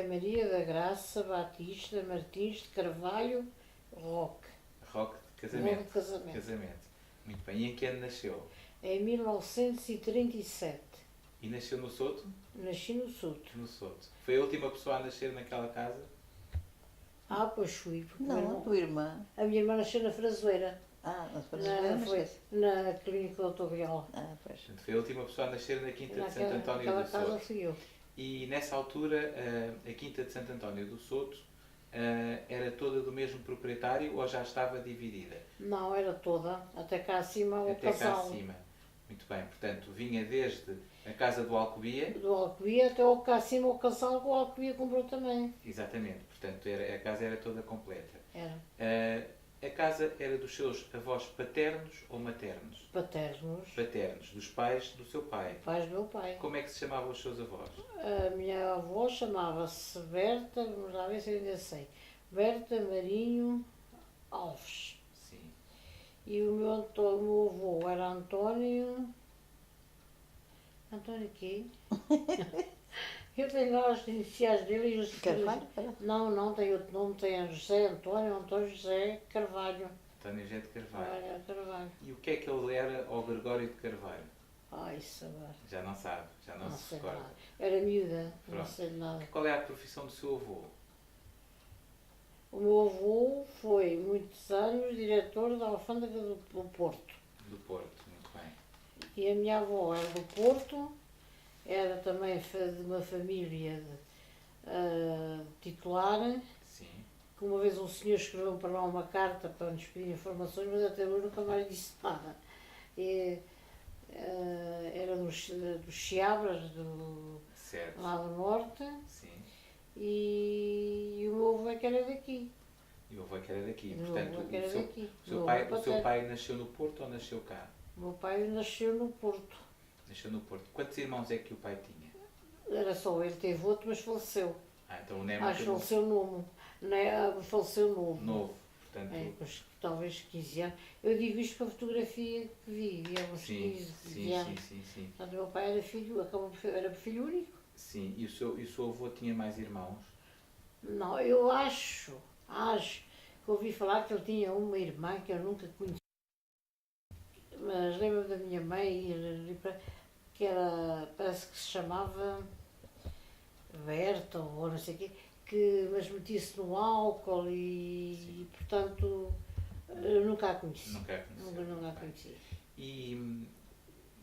é Maria da Graça Batista Martins de Carvalho Roque. Roque de casamento. Novo casamento. Casamento. Muito bem. E em que ano nasceu? Em 1937. E nasceu no Soto? Nasci no Soto. No Soto. Foi a última pessoa a nascer naquela casa? Pois fui. Porque Não, a tua irmã. a minha irmã nasceu na Frasoeira. Na Frasoeira, Foi na clínica do Dr. Viola. pois. Portanto, foi a última pessoa a nascer na Quinta de Santo António Naquela do casa Soto. fui eu. E nessa altura, a Quinta de Santo António do Soto era toda do mesmo proprietário ou já estava dividida? Não, era toda. Até cá acima o Até cá casal. acima. Muito bem. Portanto, vinha desde a casa do Alcobia. Do Alcobia até o cá acima o casal que o Alcobia comprou também. Exatamente. Portanto, a casa era toda completa. Era. A casa era dos seus avós paternos ou maternos? Paternos. Paternos, dos pais do seu pai. Pais do meu pai. Como é que se chamavam os seus avós? A minha avó chamava-se Berta, vamos lá ver se eu ainda sei. Berta Marinho Alves. Sim. E o meu avô era António. António quê? Eu tenho lá as iniciais dele e os Carvalho? Não, tem outro nome, tem José Antônio José Carvalho. António José de Carvalho. Carvalho. E o que é que ele era ao Gregório de Carvalho? Isso agora. Já não sabe, já não se sei recorda. nada. Era miúda, não Pronto. sei nada. Qual é a profissão do seu avô? O meu avô foi muitos anos diretor da Alfândega do Porto. Do Porto, muito bem. E a minha avó era do Porto, era também de uma família titular, Sim. que uma vez um senhor escreveu para lá uma carta para nos pedir informações, mas até hoje nunca mais disse nada. Era dos Chiabras, Certo. lá do norte, Sim. e o meu avô é que era daqui. E o avô é que era daqui. O meu Portanto, avô é que era daqui. o seu pai nasceu no Porto ou nasceu cá? O meu pai nasceu no Porto. Nasceu no Porto. Quantos irmãos é que o pai tinha? Era só ele, teve outro, mas faleceu. Então o Nemo Acho que teve faleceu novo. Faleceu novo. novo. Portanto, Pois, talvez 15 anos. Eu digo isto para a fotografia que vi, havia uns 15 anos. sim. Portanto, o meu pai era era filho único. Sim. E o seu avô tinha mais irmãos? Não, eu acho que ouvi falar que ele tinha uma irmã que eu nunca conheci. Mas lembro da minha mãe, que era, parece que se chamava Berta ou não sei o quê, mas metia-se no álcool e portanto, eu nunca a conheci. Nunca a conheci. Nunca a conheci. E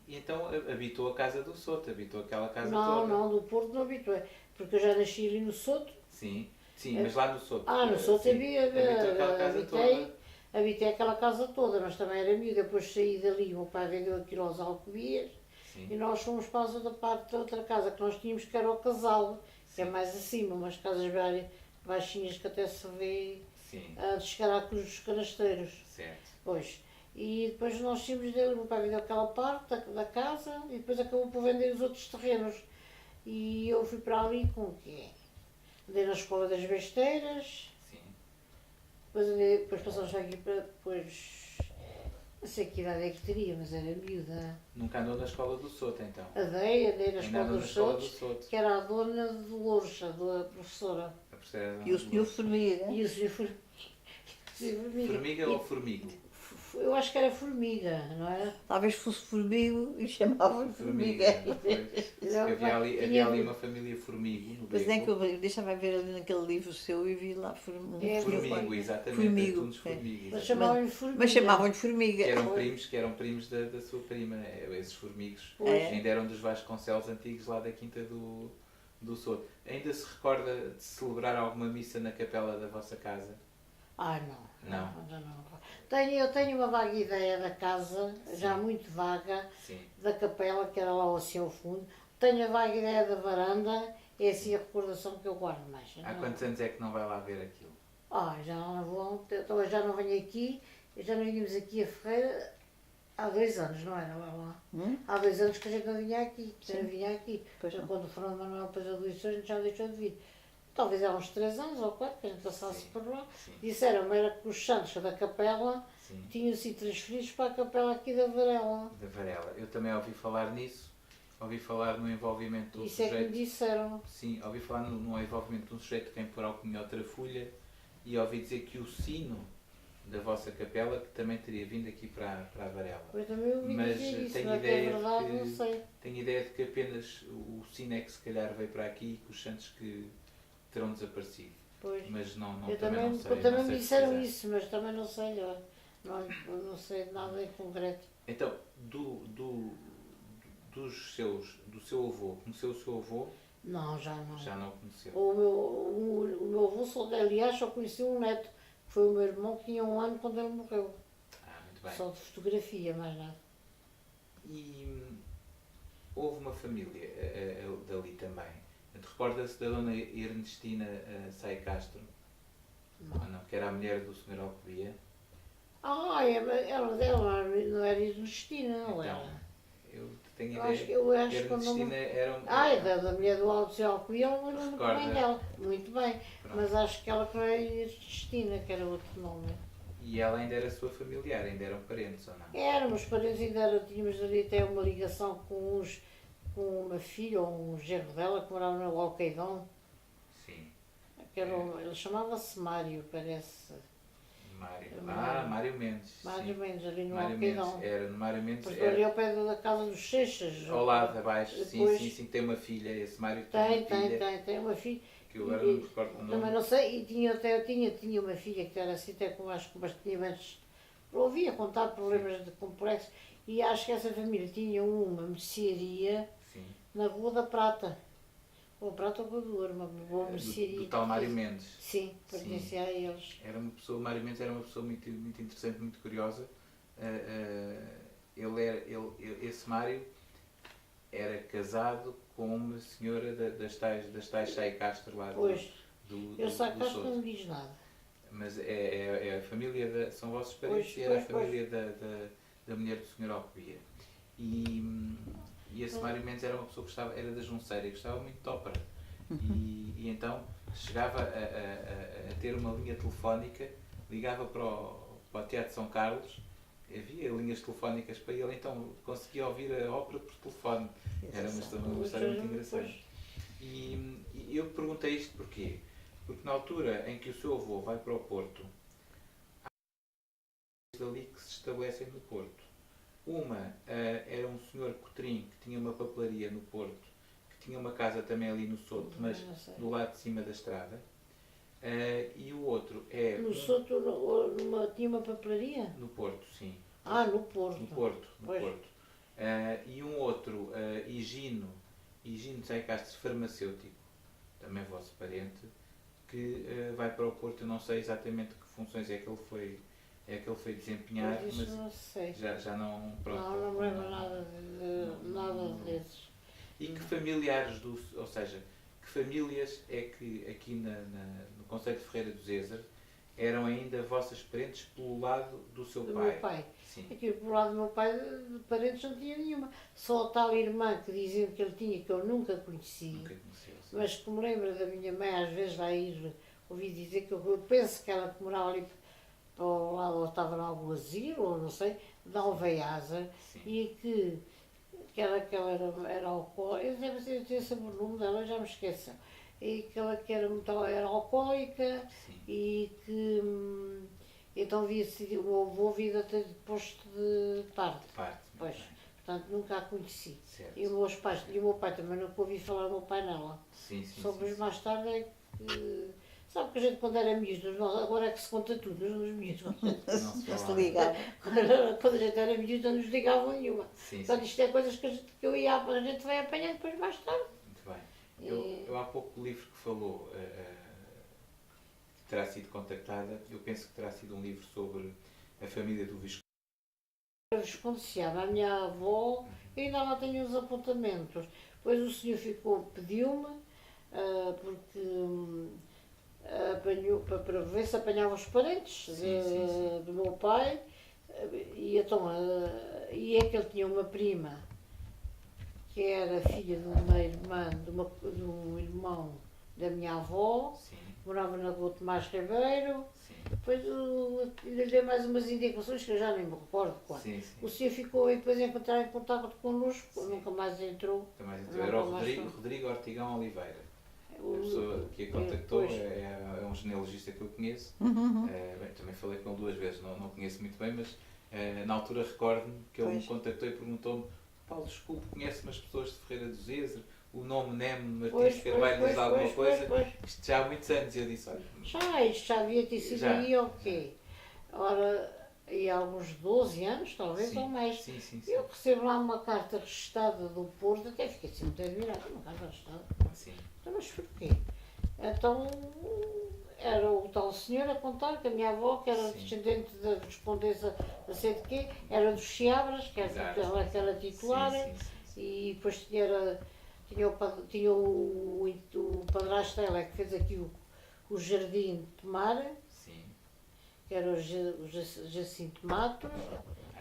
então habitou a casa do Soto, habitou aquela casa Não, toda? não, do Porto não habituei, porque eu já nasci ali no Soto. Sim, mas lá no Soto. No Soto sim, habitou aquela casa toda. habitei aquela casa toda, mas também era miúda. Depois saí dali, o meu pai vendeu aquilo aos Alcobias Sim. e nós fomos para a outra parte da outra casa que nós tínhamos, que era o Casal, que é mais acima, umas casas baixinhas que até se vê Sim, de chegar à Cruz dos Canasteiros. certo. Pois. E depois nós tínhamos dele, o meu pai vendeu aquela parte da casa e depois acabou por vender os outros terrenos. E eu fui para ali com o quê? Andei na Escola das Besteiras, Sim. depois passamos aqui para, depois, não sei que idade é que teria, mas era miúda. Nunca andou na escola do Soto, então? Andei na Ainda Escola andou na dos escola do Sotos, Soto. que era a dona de Lourdes, a professora. A professora E o senhor Formiga? E o senhor Formiga. Formiga ou Formigo? Eu acho que era Formiga, não era? Talvez fosse Formigo e chamavam-lhe Formiga. Pois. Não, Havia tinha- ali uma família Formigo no Mas é que Beco. eu deixava ver ali naquele livro seu e vi lá Formigo. Formigo, exatamente. Formigo, Antunes é. Formigo, Mas exatamente. chamavam-lhe Formiga. Mas chamavam-lhe Formiga. Que eram primos da sua prima. Esses formigos Pois. ainda eram dos Vasconcelos antigos lá da Quinta do Soto. Ainda se recorda de celebrar alguma missa na capela da vossa casa? Não. Eu tenho uma vaga ideia da casa, já muito vaga, Sim. da capela, que era lá assim ao fundo. Tenho a vaga ideia da varanda, é assim a recordação que eu guardo mais. Há quantos anos é que não vai lá ver aquilo? Já não vou, então eu já não venho aqui, já não vínhamos aqui a Ferreira há 2 anos, não era lá? Há 2 anos que a gente não vinha aqui, Pois não. Quando o Fernando Manuel fez a eleições, a gente já deixou de vir. Talvez há uns 3 anos ou 4, que a gente passasse Sim, por lá. sim. Disseram-me era que os santos da capela Sim. tinham sido transferidos para a capela aqui da Varela. Da Varela. Eu também ouvi falar nisso ouvi falar no envolvimento de um Isso é que me sujeito. disseram. Sim, ouvi falar no envolvimento de um sujeito que tem por alcunha outra folha e ouvi dizer que o sino da vossa capela que também teria vindo aqui para a Varela. Eu também ouvi Mas dizer isso, tenho mas é ideia verdade, de não que- sei. Tenho ideia de que apenas o sino é que se calhar veio para aqui e que os santos que terão desaparecido. Pois. Mas não, Eu também também, não sei. também não sei me disseram precisar. isso, mas também não sei, olha, não sei nada em concreto. Então, do seu avô, conheceu o seu avô? Não, já não. Já não conheceu. O meu avô, aliás, só conheci um neto, que foi o meu irmão, que tinha 1 ano quando ele morreu. Muito bem. Só de fotografia, mais nada. E houve uma família dali também. Recorda-se da dona Ernestina Sai Castro? Não. Ou não? Que era a mulher do Sr. Alcobia. Ela dela não era Ernestina, ela Então, era. eu tenho Eu acho, ideia eu acho que quando Ernestina não... era Da mulher do Alto Céu Alcoia, eu não lembro muito bem Recorda? dela. Muito bem. Pronto. Mas acho que ela que não era Ernestina, que era outro nome. E ela ainda era sua familiar, ainda eram parentes ou não? Éramos parentes, tínhamos ali até uma ligação com uma filha ou um genro dela que morava no Alcaidão. Sim. Ele chamava-se Mário, parece. Mário. Mário. Mário Mendes. Mais ou Sim. menos, ali no Mário Alcaidão. Mendes. Era, no Mário Mendes Porque era ali ao pé da casa dos Seixas. ao lado, abaixo. Depois- Sim, tem uma filha. Esse Mário tem uma filha. Tem uma filha. Que eu agora não me recordo o Também nome. não sei, e tinha uma filha que era assim, até com acho que bastante. Ouvia contar problemas de complexo, e acho que essa família tinha uma mercearia Sim. na Rua da Prata. Rua Prata ou Rua do Ouro, uma boa mercearia. Do tal Mário Mendes. Sim, pertencia a eles. Era uma pessoa, Mário Mendes era uma pessoa muito, muito interessante, muito curiosa. Esse Mário era casado com uma senhora das tais Sai Castro lá Pois, do eu sei que acho que Sousa. não me diz nada. Mas é a família, são vossos parentes Pois, e era a pois, pois. família da mulher do Sr. Alcobia. E esse Mário Mendes era uma pessoa que era da Junceira e gostava muito de ópera. E então chegava a ter uma linha telefónica, ligava para o Teatro de São Carlos, havia linhas telefónicas para ele, então conseguia ouvir a ópera por telefone. Era uma história muito engraçada. E eu perguntei isto porquê? Porque na altura em que o seu avô vai para o Porto, há dali que se estabelecem no Porto. Uma era um senhor Cotrim que tinha uma papelaria no Porto, que tinha uma casa também ali no Soto, mas Não sei. do lado de cima da estrada. E o outro é No Soto tinha uma papelaria? no Porto, sim. No Porto. No Porto. Pois. E um outro, Higino Zé Castro, farmacêutico, também vosso parente, que vai para o Porto. Eu não sei exatamente que funções é que ele foi desempenhar, Mas isso mas não sei. já não. Pronto, Não me lembro nada desses. E que familiares, ou seja, que famílias é que aqui no Concelho de Ferreira do Zézer eram ainda vossas parentes pelo lado do seu Do pai? meu pai. Sim. Aqui por lado do meu pai, de parentes não tinha nenhuma. Só a tal irmã que diziam que ele tinha, que eu nunca conheci. Nunca conheceu. Sim. Mas que me lembro da minha mãe, às vezes vai ir, ouvi dizer que eu penso que ela que morava ali para o lado, ou estava em algum asilo, ou não sei, de Alveiaza, Sim. e que ela era alcoólica, eu deve ter sempre o nome dela, já me esqueço. E que ela que era alcoólica, Sim. e que então o meu avô vida até de posto de parte. De parte. Pois. Portanto, nunca a conheci. Certo. E o meu pai também nunca ouvi falar do meu pai nela. Sim. Só depois mais tarde é que. Sabe que a gente quando era miúdo, agora é que se conta tudo, nos miúdos. Não se Não se falava. ligava. Quando a gente era miúdo, não nos ligavam nenhuma. Sim. Portanto, isto é coisas que a gente vai apanhar depois mais tarde. Muito bem. Eu há pouco o livro que falou que terá sido contactada, eu penso que terá sido um livro sobre a família do Visconde. Eu Visconde-Seabra, a minha avó, eu ainda lá tenho os apontamentos. Depois o senhor pediu-me, porque apanhou, para ver se apanhava os parentes Sim. do meu pai, e então, e é que ele tinha uma prima, que era filha de uma irmã, de um irmão da minha avó, Sim, morava na Rua Tomás Ribeiro. sim. Depois ainda lhe dei mais umas indicações que eu já nem me recordo quando. Sim, sim. O senhor ficou e depois encontrar em contato connosco, Sim. nunca mais entrou. Também Nunca era o mais Rodrigo, foi. Rodrigo Ortigão Oliveira. A O- pessoa que a contactou pois. é um genealogista que eu conheço. Bem, também falei com ele 2 vezes, não conheço muito bem, mas na altura recordo-me que ele me Pois. contactou e perguntou-me: Paulo, desculpe, conhece-me as pessoas de Ferreira do Zezer? O nome Neme Pois, Martins Carvalho diz alguma coisa? pois. Isto já há muitos anos. E eu disse: olha, Isto já havia ter sido Já. aí o quê? Ora, e há uns 12 anos, talvez, sim, ou mais. sim, sim, sim. Eu recebo lá uma carta registada do Porto, até fiquei assim muito admirada, uma carta registada. Sim, Então, mas porquê? Então, era o tal senhor a contar que a minha avó, que era Sim. descendente da Viscondessa não sei de quê, era dos Chiabras, que era Exato. aquela titular, Sim, sim, sim, sim. e depois tinha o padrasto dela que fez aqui o Jardim de Tomar, Sim. que era o Jacinto Matos,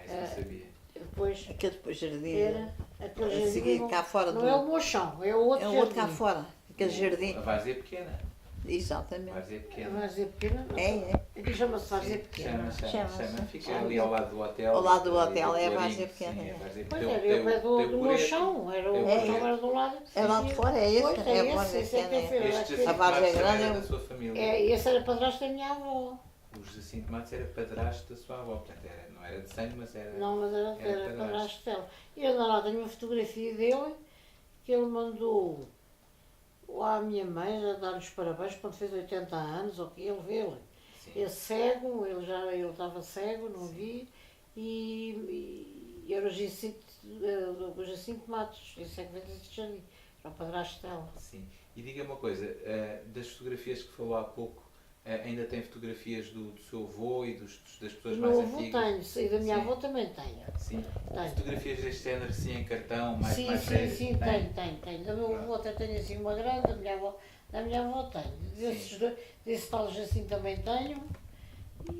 Isso não sabia. depois Aquele depois jardim. era aquele A jardim, seguir cá fora não do. é o Mochão, é o outro É o jardim. outro cá fora. Aquele jardim. A várzea pequena. A Exatamente. várzea A pequena. Várzea Pequena, não. É. Aqui chama-se Várzea Sim, Pequena. Chama-se. Fica ali ao lado do hotel. Ao lado do ali hotel, é a Pelourinho. várzea pequena, Sim, é. a várzea Pois pequena. era, Tem eu pé do tem o Mochão, era o tem o Mochão Coreto. era do lado. É lá de fora, é esse. Pois, É a esse, várzea esse é que eu pequena. fiz. Este Aquele- Jacinto A várzea Matos grande era é da sua família. Esse era padrasto da minha avó. O Jacinto Matos era padrasto da sua avó. Portanto, não era de sangue, mas era. Não, mas era Era padrasto dela. E eu ainda lá tenho uma fotografia dele que ele mandou à minha mãe a dar os parabéns quando fez 80 anos, ou que ele vê-lo. Sim. É cego, ele estava cego, não vi, e era o Jacinto Matos, esse é que veio desse jardim, era o padrasto dela. Sim. E diga uma coisa, das fotografias que falou há pouco, ainda tem fotografias do seu avô e das pessoas Do mais meu avô antigas? tenho, e da minha Sim. avó também tenho. Sim. Tenho. Fotografias deste género, assim, em cartão, mais Sim, velhas? sim, Tem? tenho. Da meu avô até tenho assim uma grande, da minha avó tenho. Desse tal Jacinto também tenho,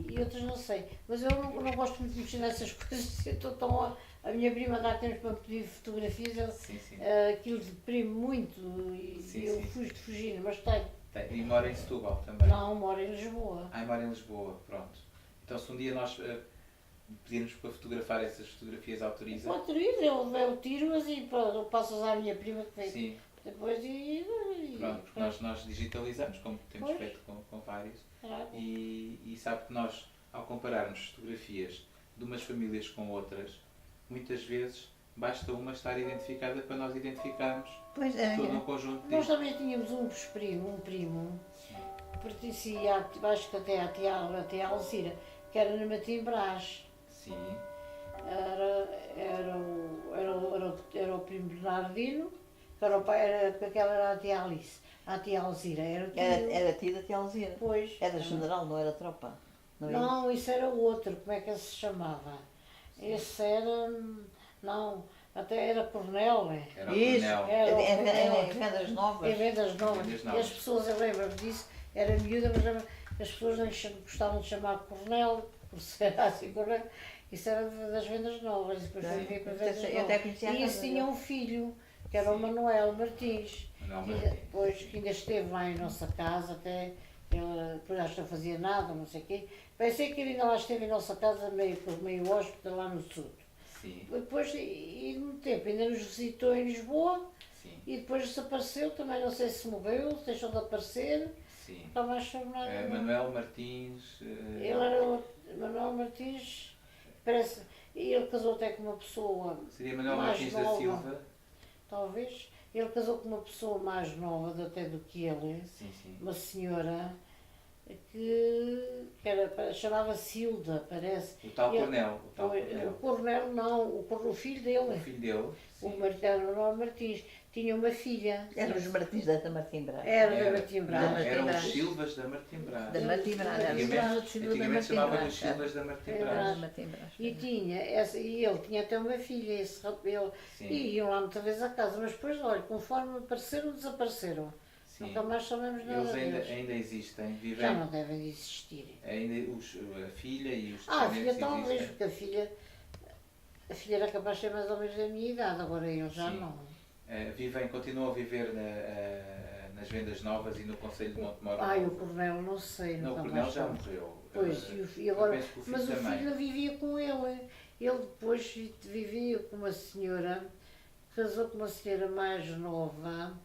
e outros não sei. Mas eu não gosto muito de mexer nessas coisas, eu estou tão. A minha prima dá tempo para me pedir fotografias, Sim, sim. aquilo deprime muito e Sim, eu sim. fujo de fugir, mas tenho. E mora em Setúbal também? Não, moro em Lisboa. Mora em Lisboa, pronto. Então se um dia nós pedirmos para fotografar essas fotografias, autoriza? Pode ir, eu tiro-as e pronto, eu passo à minha prima que vem Sim, depois e pronto, porque nós digitalizamos, como temos Pois. feito com vários, Claro. e sabe que nós, ao compararmos fotografias de umas famílias com outras, muitas vezes basta uma estar identificada para nós identificarmos Pois é. todo um conjunto de... Nós também tínhamos um primo, que pertencia, acho que até à tia Alzira, que era na Matimbras. Sim, Era o primo Bernardino, que era o pai, aquela era a tia Alice, a tia Alzira, era o tio. Era tida de Alzira. Pois. Era general, não era tropa. Não era? Não, isso era o outro, como é que ele se chamava? Esse era. Não, até era Coronel, né? era o Isso. Coronel. Era o Em Coronel. vendas Em novas. vendas novas. Vendas E novas. as pessoas, eu lembro-me disso, era miúda, mas as pessoas não gostavam de chamar Coronel, por ser assim, Coronel. Isso era das vendas novas, e depois foi vir para vendas Eu até novas. conhecia a E isso casa tinha dele. um filho, que era o Sim. Manuel Martins. Manuel Que Martins. depois, que ainda esteve lá em nossa casa, até ele, depois acho que não fazia nada, não sei o quê. Pensei que ele ainda lá esteve em nossa casa, meio hóspede lá no sul. Sim, Depois, e de muito tempo, ainda nos visitou em Lisboa, sim, e depois desapareceu, também não sei se morreu, se deixou de aparecer, sim. nunca mais soube nada. dele. Manuel Martins... Ele era o Manuel Martins, parece, e ele casou até com uma pessoa Seria Manuel mais Martins da nova. Silva? talvez. Ele casou com uma pessoa mais nova até do que ele, Sim, sim. uma senhora que chamava-se Hilda, parece. O tal Ele- Coronel. O tal O Coronel. Coronel não, o filho O dele, filho dele. o Sim. Manuel Martins, tinha uma filha. Eram os Martins da Martim Braga. Era da Era- Martim Da Brás. Martim Eram os Brás. Silvas da Martim Brás. Da Martim Braga. Era Antigamente, os Silva da antigamente Martim chamavam Braga. os Silvas da Martim É Da Brás. Martim Braga. E ele tinha até uma filha, esse rapaz, Sim, e iam lá muitas vezes à casa, mas depois, olha, conforme apareceram, desapareceram. sim. Nunca mais sabemos nada Eles deles. ainda existem, Já vivem. não devem de existir. Ainda a filha e os A filha descendentes talvez, existem. porque a filha era capaz de ser mais ou menos da minha idade, agora ele já Sim. não. Continuam a viver nas Vendas Novas e no Concelho de Montemor. Ai, o Coronel, não sei. Não, o nunca Coronel mais já soube. morreu. Pois, e Eu agora, penso que o filho mas o também. filho vivia com ele. Ele depois vivia com uma senhora, casou com uma senhora mais nova,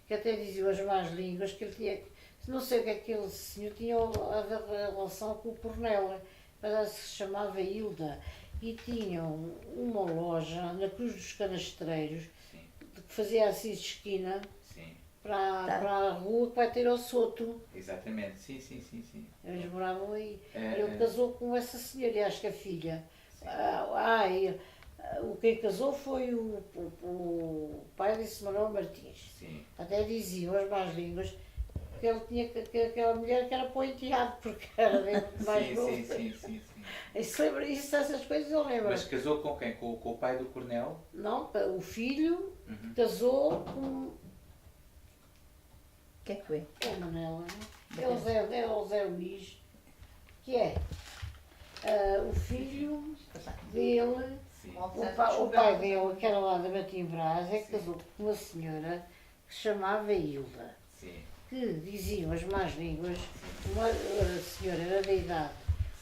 que até diziam as más línguas, que ele tinha, não sei o que aquele senhor tinha a ver relação com o Coronel, mas se chamava Hilda, e tinham uma loja na Cruz dos Canastreiros, Sim, que fazia assim de esquina, sim, para a rua que vai ter ao Soto. exatamente. Sim. Eles moravam aí. É, Ele casou com essa senhora, e acho que a filha. O quem casou foi o pai desse Manuel Martins. sim. Até diziam as más línguas que ele tinha que aquela mulher que era para o enteado, porque era bem mais novo. Sim. Essas coisas eu lembro. Mas casou com quem? Com o pai do Coronel? Não, o filho Uhum. casou com O que é que foi? o Manela, é o Zé Luís, que é o filho dele. Sim. O pai dele, que era lá da Matimbras, é que casou com uma senhora que se chamava Hilda, Sim. que diziam as más línguas, a senhora era da idade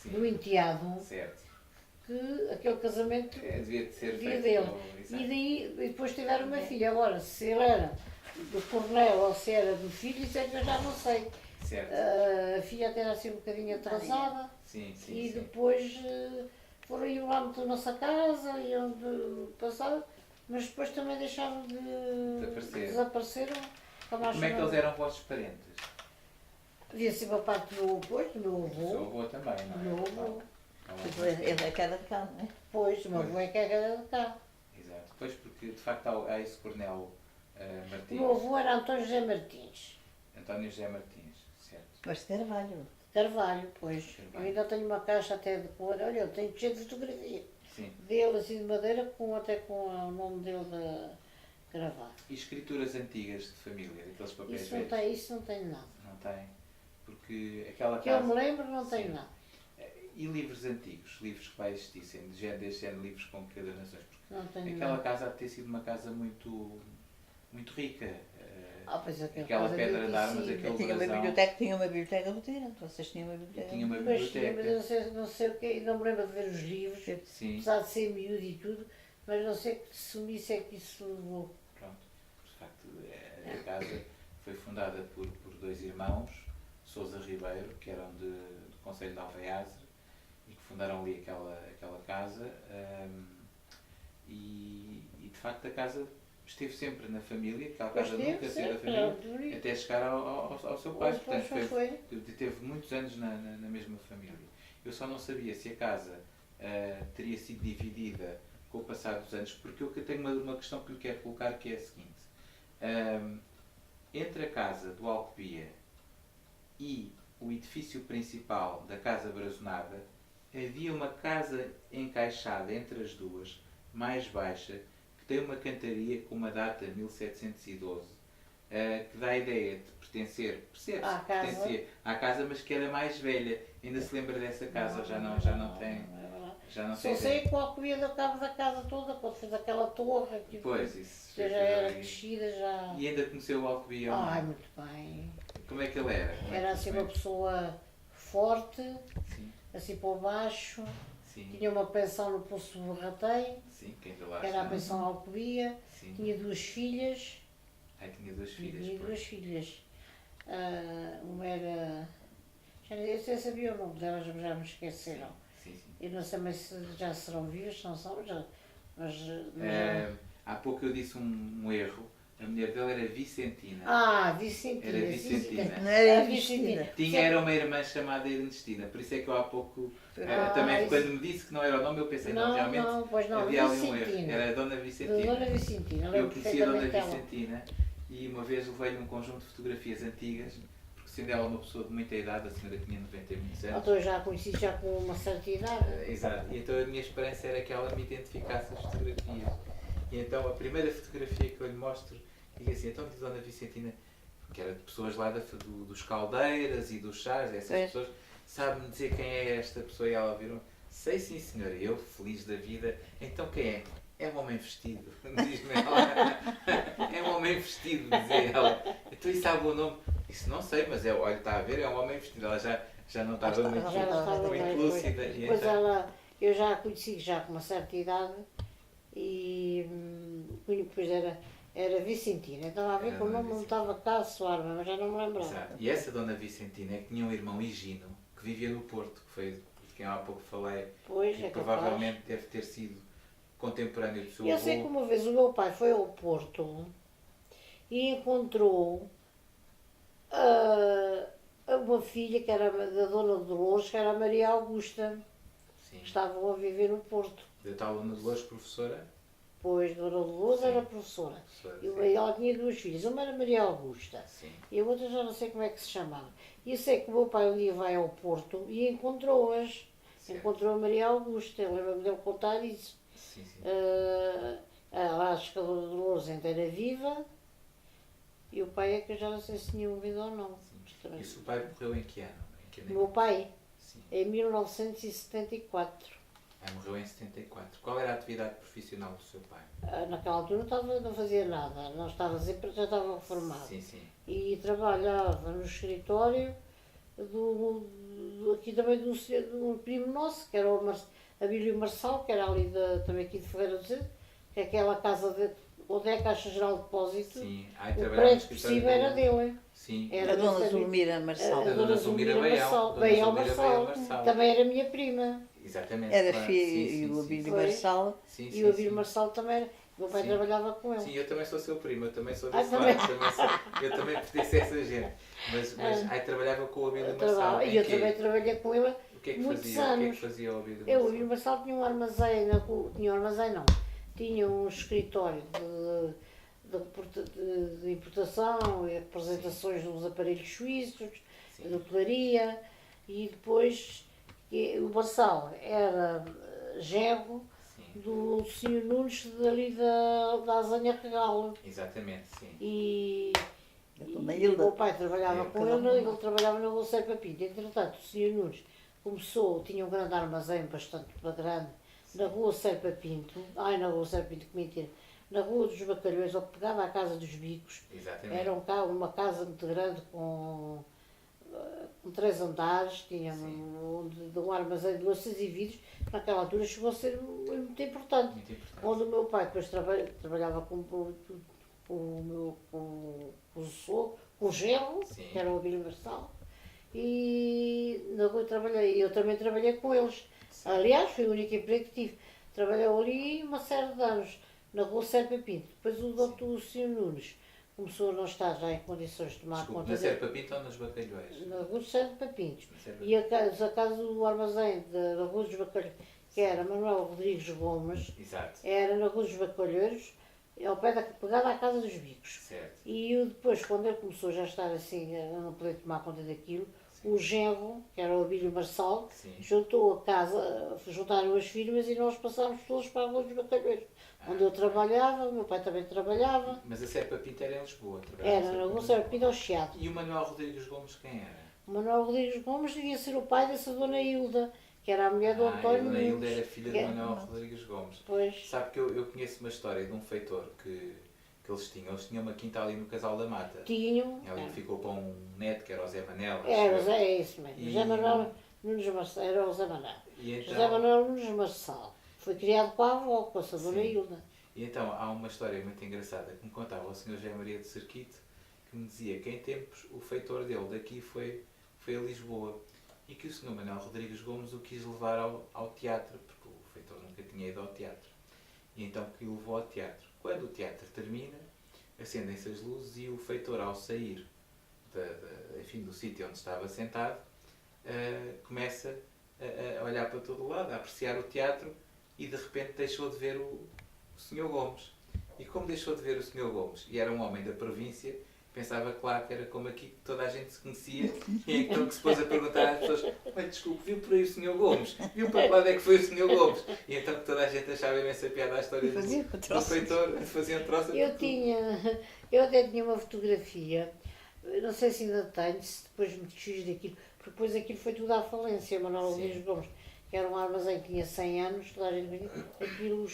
Sim. do enteado, Certo. que aquele casamento Devia de ser dia feito. dele. Exato. E depois tiveram uma filha. Agora, se ele era do Coronel ou se era do filho, isso é que eu já não sei. Certo. A filha até era assim um bocadinho atrasada. Sim. E depois foram ir lá muito na nossa casa e onde passaram, mas depois também deixaram de desapareceram. Como é que eles eram vossos parentes? Devia ser para parte do meu avô, do meu O seu avô. avô também, não é? Do meu avô. Ele é que era de cá, não é? Pois, o meu avô é que era de cá. Exato. Pois, porque de facto há esse Coronel O Martins. meu avô era Antônio José Martins. António José Martins, certo. Mas de Carvalho. Carvalho, pois. Carvalho. Eu ainda tenho uma caixa até de cor. Olha, eu tenho cheio de fotografia Sim. dele, assim de madeira, até com o nome dele gravado. E escrituras antigas de família, daqueles papéis velhos? Isso não tem nada. Não tem? Porque aquela Que eu casa... me lembro, não tem Sim. nada. E livros antigos, livros que vai existissem, deste género, livros com enquadernações? Porque Não tem aquela nada. casa há de ter sido uma casa muito rica. Pois Aquela pedra de armas, aquele Tinha uma biblioteca do Tirante. Vocês tinham uma biblioteca. Tinha uma Mas tinha, mas eu biblioteca. não sei o que, não me lembro de ver os livros, Sim, apesar de ser miúdo e tudo, mas não sei que sumiço é que isso levou. pronto. De facto, a casa foi fundada por dois irmãos, Sousa Ribeiro, que eram do Concelho de Alveiazre, e que fundaram ali aquela casa. E de facto a casa esteve sempre na família, aquela casa nunca saiu da família, até chegar ao seu pai. Portanto, teve muitos anos na mesma família. Eu só não sabia se a casa teria sido dividida com o passar dos anos, porque eu tenho uma questão que lhe quero colocar, que é a seguinte. Entre a casa do Alcobia e o edifício principal da Casa Brazonada, havia uma casa encaixada entre as duas, mais baixa, que tem uma cantaria com uma data 1712, que dá a ideia de pertencer, percebe-se, que pertencia à casa, mas que era mais velha. Ainda se lembra dessa casa? Já não tem. Já não Só tem sei ideia. qual comia da cabo da casa toda, quando fez aquela torre, que Pois, isso. já era crescida, já. E ainda conheceu o Alcobia? Ai, muito bem. Como é que ele era? Como é Era que- assim como é uma que- pessoa forte, Sim, assim para baixo, sim, tinha uma pensão no Poço do Ratei, sim, que ainda lá que era a está. pensão Alcobia, Sim. tinha duas filhas, Ai, tinha duas filhas. tinha pois. duas filhas. Uma era. Eu já sabia o nome delas, mas já me esqueceram. Sim, sim. Eu não sei mas se já serão vivas, se não são, mas Há pouco eu disse um erro. A mulher dele era Vicentina. Vicentina. Era Vicentina. Não era Ah, Vicentina. Era uma irmã chamada Ernestina. Por isso é que eu há pouco, Ah, também isso- quando me disse que não era o nome, eu pensei, não, realmente pois não, havia ali um erro. Vicentina. Era a Dona Vicentina. Dona Vicentina, Eu lembro conhecia a Dona perfeitamente dela. Vicentina e uma vez levei-lhe um conjunto de fotografias antigas, porque sendo ela uma pessoa de muita idade, a senhora tinha 90 e muitos anos. Então eu já a conheci já com uma certa idade. Exato. E então a minha esperança era que ela me identificasse as fotografias. E então a primeira fotografia que eu lhe mostro, digo assim, então diz Dona Vicentina, que era de pessoas lá dos Caldeiras e dos Chás, essas É. pessoas, sabe-me dizer quem é esta pessoa? E ela virou, sei sim senhora, eu feliz da vida, então quem é? é um homem vestido, diz-me ela. É um homem vestido, dizia ela. Então, e sabe o nome? Isso não sei, mas olha, está a ver, é um homem vestido. Ela já não estava muito, Já não estava Muito bem, lúcida. pois. E Depois então, ela, eu já a conheci já com uma certa idade e depois era Vicentina. Estava a ver Era que o Dona nome não estava cá a soar, mas já não me lembrava. exato. E essa dona Vicentina é que tinha um irmão Higino, que vivia no Porto, que foi de quem há pouco falei, Pois, e é capaz. provavelmente deve ter sido contemporâneo do seu Eu sei que avô. uma vez o meu pai foi ao Porto e encontrou uma filha que era da Dona Dolores, que era a Maria Augusta, Sim. que estavam a viver no Porto. Da tal Dona Dolores, professora. Pois, Dona Dolores Sim. era professora. Professora, Ela tinha duas filhas, uma era Maria Augusta sim. e a outra já não sei como é que se chamava. E eu sei que o meu pai um dia vai ao Porto e encontrou-as. Certo. Encontrou a Maria Augusta, eu lembro-me dele contar isso. Sim, sim. Acho que a Dona Dolores ainda era viva e o pai é que eu já não sei se tinha ouvido ou não. E o seu pai morreu em que ano? Em que O ano? meu pai, Sim. em 1974. Morreu em 74. Qual era a atividade profissional do seu pai? Naquela altura não fazia nada, não estava sempre, já estava reformado. Sim, sim. E trabalhava no escritório aqui também do primo nosso, que era o Abílio Marçal, que era ali também aqui de Ferreira do Centro, que é aquela casa onde é a Caixa Geral de Depósito. Sim. O trabalhava no prédio por escritório cima era dele. Sim. Era A dona desse amigo. Zulmira Marçal. A dona Zulmira Marçal. Dona Bem ao Zulmira Marçal. Também era minha prima. Exatamente. Era claro. filho Sim, e sim, o sim, Abílio Foi. Marçal. sim, E sim, o Abílio sim. Marçal também era. O meu pai Sim. trabalhava com ele. Sim, eu também sou seu primo, eu também sou Ah, desse também. lado, eu também pertenço a essa gente. Mas aí trabalhava com o Abílio Marçal. E eu também trabalhei com ele O que é que muitos fazia? O que é anos. que fazia o Abílio Eu, o Marçal? Abílio Marçal tinha um armazém, tinha um armazém não, tinha um escritório de importação e apresentações dos aparelhos suíços, Sim. de hotelaria, e depois o Marçal era genro Sim, do Sr. Nunes dali da Azanha Regal. exatamente, sim. E A dona o Hilda. meu pai trabalhava É, com cada ele, uma. ele trabalhava na Rua Serpa Pinto. Entretanto, o Sr. Nunes tinha um grande armazém, bastante grande, na Rua Serpa Pinto, na Rua Serpa Pinto, que mentira, na Rua dos Bacalhões, ou pegava a Casa dos Bicos. Exatamente. Era uma casa muito grande com 3 andares, tinha um armazém de louças e vidros, que naquela altura chegou a ser muito importante. Muito importante. Onde o meu pai depois trabalhava com o sogro, com o genro, Sim. que era o Abílio Marçal, e na rua eu também trabalhei com eles. Sim. Aliás, foi o único emprego que tive. Trabalhei ali uma série de anos, na rua Serpa Pinto. Depois o doutor Sr. Nunes começou a não estar já em condições de tomar Desculpe, conta na dele. Serpa Pinto ou nos Bacalhões? Na rua Serpa Pinto. Na Serpa E a casa do armazém da Rua dos Bacalheiros, que era Manuel Rodrigues Gomes, Exato. era na Rua dos Bacalheiros, ao pé pegada à Casa dos Bicos. Certo. E eu depois, quando ele começou já a estar assim, a não poder tomar conta daquilo, o genro, que era o Abílio Marçal, Sim. juntou a casa, juntaram as firmas e nós passámos todos para a Rua dos Bacalheiros, onde eu trabalhava, o meu pai também trabalhava. Mas a Serpa Pinto era em Lisboa. trabalhava Era na Rua Pinto. Serpa Pinto ao Chiado. E o Manuel Rodrigues Gomes quem era? O Manuel Rodrigues Gomes devia ser o pai dessa Dona Hilda, que era a mulher do a António Dona Hilda Nunes. era filha que de é- Manuel Rodrigues Gomes. Pois, Sabe que eu conheço uma história de um feitor que eles tinham. Eles tinham uma quinta ali no Casal da Mata. tinham. E ali ficou para um neto que era o Zé Manel. acho Era, eu. é isso mesmo. E- José Manuel Nunes Marçal, era o José Manuel. E José então, Manuel Nunes Marçal. Foi criado com a avó, com a sua Dona Sim. Hilda. e então há uma história muito engraçada que me contava o Sr. José Maria de Cerquito, que me dizia que em tempos o feitor dele daqui foi a Lisboa e que o Sr. Manuel Rodrigues Gomes o quis levar ao teatro, porque o feitor nunca tinha ido ao teatro. E então que o levou ao teatro. Quando o teatro termina, acendem-se as luzes e o feitor, ao sair enfim, do sítio onde estava sentado, começa a olhar para todo lado, a apreciar o teatro e de repente deixou de ver o Sr. Gomes. E como deixou de ver o Sr. Gomes e era um homem da província, pensava claro que era como aqui que toda a gente se conhecia e então que se pôs a perguntar às pessoas: "Mas desculpe, viu por aí o Sr. Gomes? Viu para que lado é que foi o Sr. Gomes?" E então que toda a gente achava imensa piada à história Fazia do troços. feitor, fazia um troço. Eu até tinha uma fotografia, não sei se ainda tenho, se depois me desfiz daquilo, porque depois aquilo foi tudo à falência, Manuel Sim. Rodrigues Gomes. que era um armazém que tinha 100 anos, toda a gente vinha, aquilo,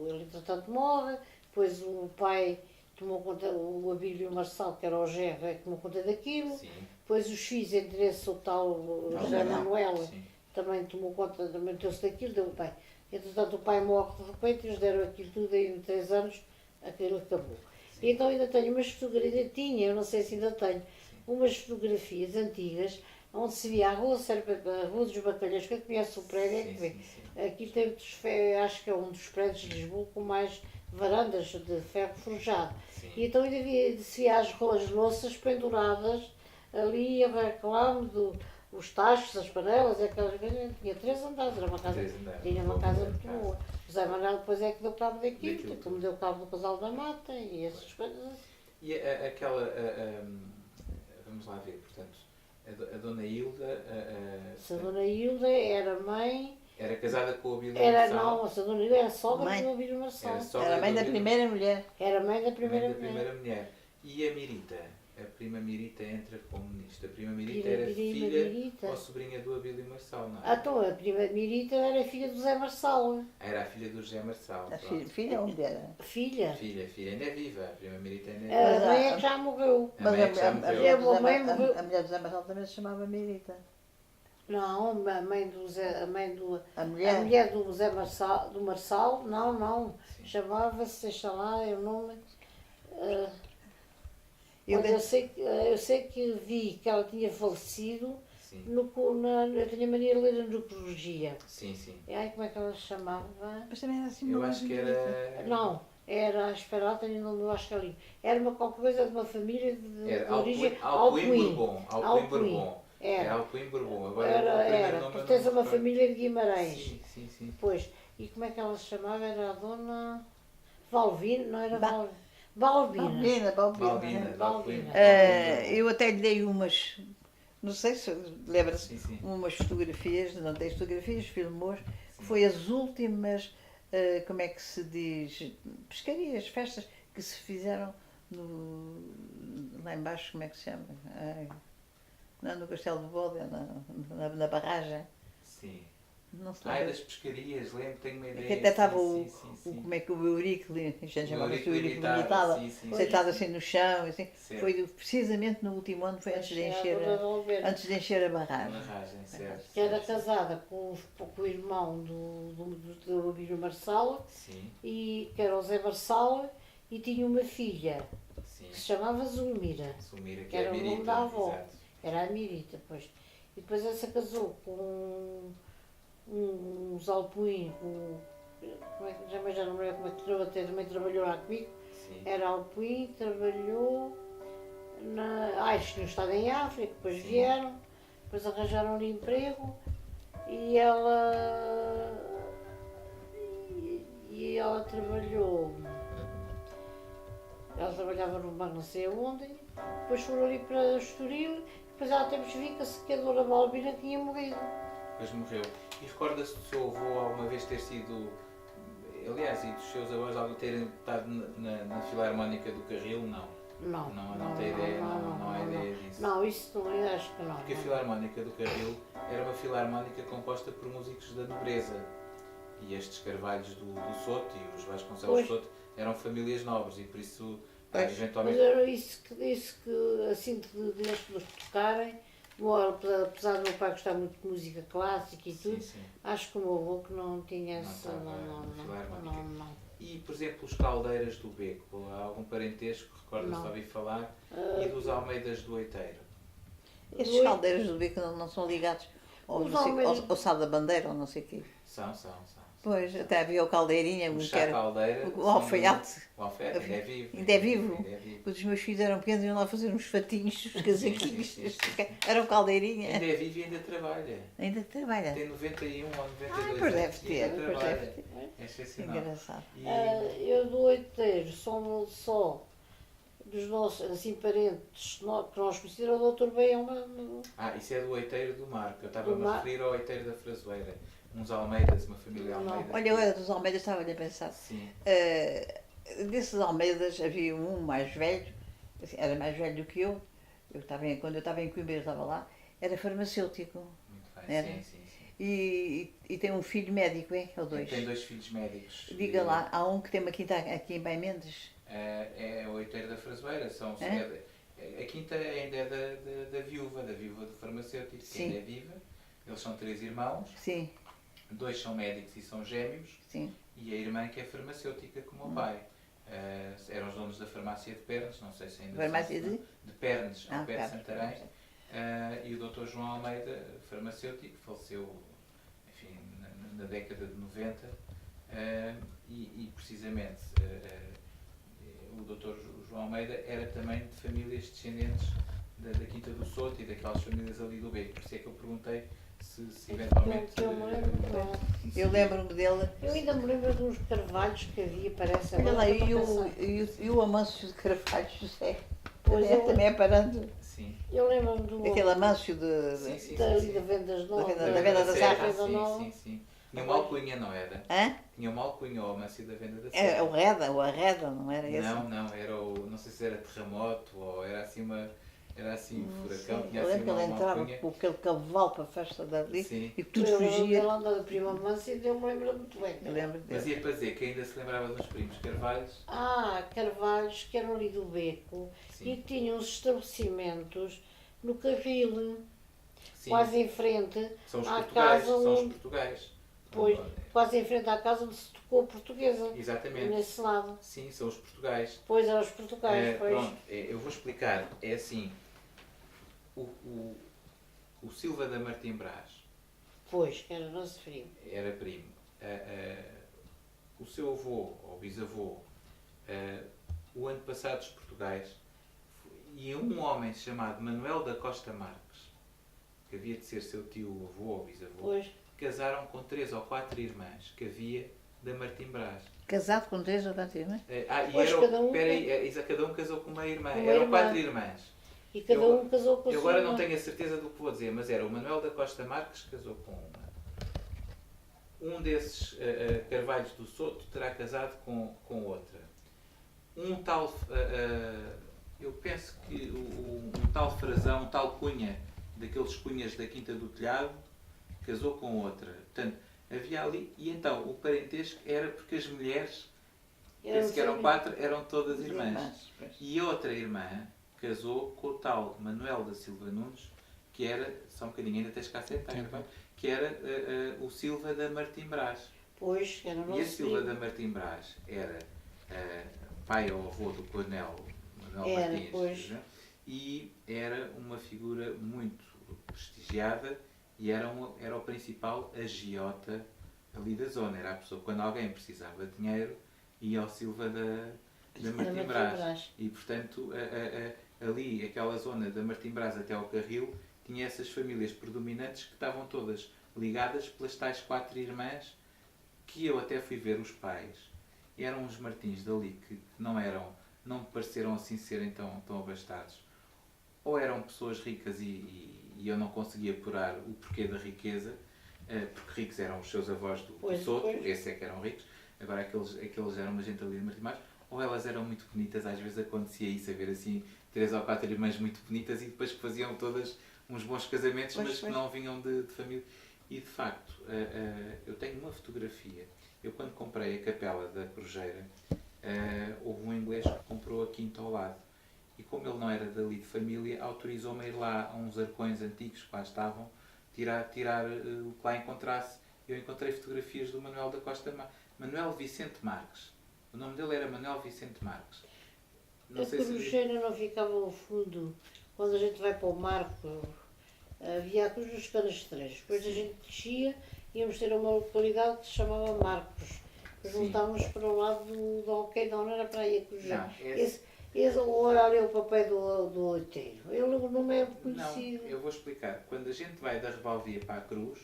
ele entretanto morre, depois o pai tomou conta, o Abílio Marçal, que era o genro, é que tomou conta daquilo, Sim. depois os filhos, entre esse o tal José Manuel, Sim. também tomou conta, também meteu-se daquilo, deu o pai. Entretanto o pai morre de repente, eles deram aquilo tudo e em 3 anos aquilo acabou. E então ainda tenho umas fotografias, tinha, eu não sei se ainda tenho, umas fotografias antigas, onde se via a Rua dos Bacalheiros, quem conhece o prédio é que vê. Sim, sim. Aqui tem muitos, acho que é um dos prédios de Lisboa com mais varandas de ferro forjado. Sim. E então ainda se via as louças penduradas ali a reclame os tachos, as panelas, aquelas coisas. Tinha 3 andares, era uma casa, 3 andares. tinha uma Boa casa casa. muito boa. José Manuel depois é que deu cabo daquilo, Daquilo como deu cabo do Casal da Mata e essas coisas assim. E aquela. Vamos lá ver, portanto, a Dona Hilda. Se a Dona Hilda era mãe, Era casada com o Abílio era Marçal. não, se a Dona Hilda era sogra Mãe. do Abílio Marçal. Era sogra Era a mãe do da Abílio- primeira mulher. Era mãe da mãe primeira da mulher. primeira mulher. E a Mirita? A prima Mirita entra como nisto. A prima Mirita Prima era filha Mirita. ou sobrinha do Abílio Marçal, não é? Então, a prima Mirita era filha do Zé Marçal. Era a filha do José Marçal. A pronto. filha ou mulher? Filha. Filha, ainda é viva. A prima Mirita ainda é A viva. mãe é que já morreu. A mãe é que já morreu. A mãe morreu. a mulher do Zé Marçal também se chamava Mirita. Não, a mãe do Zé, a A mulher do Zé Marçal, não. Sim. Chamava-se, deixa lá, é o nome. Eu Olha, eu sei que vi que ela tinha falecido, Sim, eu tinha mania de ler a numerologia. sim. Ai, como é que ela se chamava? Mas também era assim Eu uma acho que Mirita. era. Não, era, espera lá, tenho o nome, eu acho que ali. Era qualquer coisa de uma família de Era origem Alpuim Bourbon. Alpuim Alpuim. Bourbon. Era Era, Alpuim Bourbon. Agora o primeiro era, nome eu não pertence a me uma recordo. família de Guimarães. Sim. Pois, e como é que ela se chamava? Era a dona Valvina, não era Ba- Balbina. Balbina. Balbina. Eu até lhe dei umas, não sei se lembra-se, Sim. umas fotografias, não tem fotografias, filmou, que foi as últimas, como é que se diz, pescarias, festas que se fizeram lá embaixo, como é que se chama? Não, no Castelo de Bódea, na barragem. Sim. Não se Ai, lembra. das pescarias, lembro, tenho uma ideia. Que até estava Sim. como é que o Eurico, a gente chamava-se o Eurico limitado, limitado, sim. sentado assim no chão, assim. Certo. Foi precisamente no último ano, foi antes de encher a barragem. Barragem, certo. Que era casada com o irmão do Abílio Marçal, Sim, e, que era o Zé Marçal, e tinha uma filha sim. que se chamava Zulmira. Sumira, que Que é era a o nome Mirita. da avó. Exato. Era a Mirita, pois. E depois essa casou com uns Alpuim, já não me lembro como é que também trabalhou lá comigo. Sim. Era Alpuim, trabalhou eles tinham estado em África, depois Sim. vieram, depois arranjaram-lhe emprego e ela trabalhou. Ela trabalhava no banco não sei aonde, depois foram ali para Estoril, depois ela tempos viu que a Dona Balbina tinha morrido. Depois morreu. E recorda-se do seu avô alguma vez ter sido, aliás, e dos seus avós alguém terem estado na Filarmónica do Carril? Não. Não tem ideia, não há ideia disso. Não, isso não, eu acho que não. Porque a Filarmónica do Carril era uma filarmónica composta por músicos da nobreza. E estes Carvalhos do Soto e os Vasconcelos Pois. Soto eram famílias nobres e por isso, Pois. Mas eventualmente. era isso que assim de as pessoas tocarem, apesar do meu pai gostar muito de música clássica e tudo, Sim. acho que o meu avô que não tinha Não essa. estava na Filarmónica. Não. E, por exemplo, os Caldeiras do Beco, há algum parentesco, recorda-se de Não. ouvir falar? E dos Almeidas do Oiteiro? Esses caldeiros do bico não são ligados Os Almeidas- ao Sal da Bandeira ou não sei o quê. São. Pois, até havia o Caldeirinha, O que Chá era Caldeira. o alfaiate. O alfaiate ainda é vivo. Ainda é vivo? Ainda é vivo. Quando os meus filhos eram pequenos, iam lá fazer uns fatinhos, uns casaquinhos. sim. Era o Caldeirinha. Ainda é vivo e ainda trabalha. Ainda trabalha. Tem 91 ou 92 Pois deve anos e ter, ainda pois trabalha. deve ter. É excepcional. Engraçado. E, Eu do Oiteiro, só dos nossos assim, parentes que nós conhecemos, era o Dr. Baião. isso é do Oiteiro do Mar, que eu estava-me Do a Mar. referir ao Oiteiro da Frasoeira. Uns Almeidas, uma família Não. Almeida. Olha, eu era dos Almeidas, estava-lhe a pensar. Sim, Desses Almeidas havia um mais velho, assim, era mais velho do que eu. Quando eu estava em Coimbra, eu estava lá, era farmacêutico. muito bem. Era. Sim. E tem um filho médico, é? Ou dois? Tem 2 filhos médicos. Diga lá, há um que tem uma quinta aqui em Bem Mendes. É o Oiteiro da Frasoeira. É? A quinta ainda é da viúva do farmacêutico, que ainda é viva. Eles são 3 irmãos. Sim, 2 são médicos e são gêmeos. sim. E a irmã que é farmacêutica, como o pai. Eram os donos da farmácia de Pernes, não sei se ainda Farmácia são, de Pernes, ao pé de Pernes. Santarém. E o Dr. João Almeida, farmacêutico, faleceu, enfim, na década de 90. E precisamente o Dr. João Almeida era também de famílias descendentes da Quinta do Soto e daquelas famílias ali do Beco. Por isso é que eu perguntei se eventualmente. Eu lembro-me dele. Eu ainda me lembro de uns carvalhos que havia, parece Olha agora. lá, estou a pensar. e o Amâncio de Carvalho José. Pois eu- Também é parando. Sim. Eu lembro-me do Aquele Amâncio dali da Vendas Novas. Da Venda da Serra. Venda Nova. Sim. Tinha uma alcunha, não era? Hã? Tinha uma alcunha ao Amâncio da Venda da É Serra. o Arreda, não era esse? Não, era não sei se era terremoto ou era assim um furacão, tinha Eu assim lembro que ele uma entrava alcunha. com aquele cavalo para a festa dali Sim. e tudo Eu lembro fugia. dela da prima Mansa e eu me lembro muito bem. Eu lembro Mas dele. ia para dizer que ainda se lembrava dos primos Carvalhos. Carvalhos, que eram ali do Beco, Sim. e tinham os estabelecimentos no Carril, Sim. quase em frente São os à Portugais. casa São os onde, Portugais. pois, quase em frente à casa onde se tocou a portuguesa, Exatamente. nesse lado. Sim, são os Portugais. Pois eram os portugueses, pois. Pronto, eu vou explicar. É assim, o Silva da Martim Brás Pois, que era nosso primo. era primo. O seu avô, ou bisavô, o antepassado dos Portugais, e um homem chamado Manuel da Costa Marques, que havia de ser seu tio, avô ou bisavô, Pois, casaram com 3 ou 4 irmãs que havia da Martim Brás. Casado com 3 ou 4 irmãs? E Pois, eram, cada um- cada um casou com uma irmã. Com uma Eram irmã. 4 irmãs. e cada um casou com a Eu sua agora não irmã. tenho a certeza do que vou dizer, mas era o Manuel da Costa Marques que casou com uma. Um desses Carvalhos do Soto terá casado com outra. Um tal, eu penso que um tal Frazão, um tal Cunha, daqueles Cunhas da Quinta do Telhado, casou com outra. Portanto, havia ali, e então o parentesco era porque as mulheres, penso que eram sempre- 4, eram todas irmãs. Pois. E a outra irmã casou com o tal Manuel da Silva Nunes, que era, só um bocadinho, ainda tens cá sentar, que era o Silva da Martim Brás. Pois, era o E a nosso Silva primo. da Martim Brás era pai ou avô do Coronel Manuel Era, Martins, pois. né? E era uma figura muito prestigiada e era o principal agiota ali da zona. Era a pessoa, quando alguém precisava de dinheiro, ia ao Silva da Martim Martim Brás. Brás. E, portanto, ali, aquela zona da Martim Brás até ao Carril, tinha essas famílias predominantes que estavam todas ligadas pelas tais 4 irmãs, que eu até fui ver os pais. E eram uns Martins dali que não me pareceram assim serem tão abastados. Ou eram pessoas ricas e eu não conseguia apurar o porquê da riqueza, porque ricos eram os seus avós do Pois, Soto, pois. esses é que eram ricos, agora aqueles eram uma gente ali de Martim Brás, ou elas eram muito bonitas, às vezes acontecia isso, haver assim 3 ou 4 irmãs muito bonitas e depois que faziam todas uns bons casamentos, Pois, mas que pois. não vinham de família. E de facto, eu tenho uma fotografia. Eu quando comprei a capela da Corujeira, houve um inglês que comprou a quinta ao lado. E como ele não era dali de família, autorizou-me a ir lá a uns arcões antigos que lá estavam, tirar o que lá encontrasse. Eu encontrei fotografias do Manuel da Costa Manuel Vicente Marques. O nome dele era Manuel Vicente Marques. Não A sei se... Corujeira não ficava ao fundo. Quando a gente vai para o Marco, havia a Cruz dos Canastreiros. Depois a gente descia, íamos ter uma localidade que se chamava Marcos. Depois Sim. voltávamos para o lado do Alqueidão, não era para aí a Corujeira. Não, Esse olha ali o papel do Oiteiro. Ele não é Não, conhecido. eu vou explicar. Quando a gente vai da Rebalvia para a Cruz,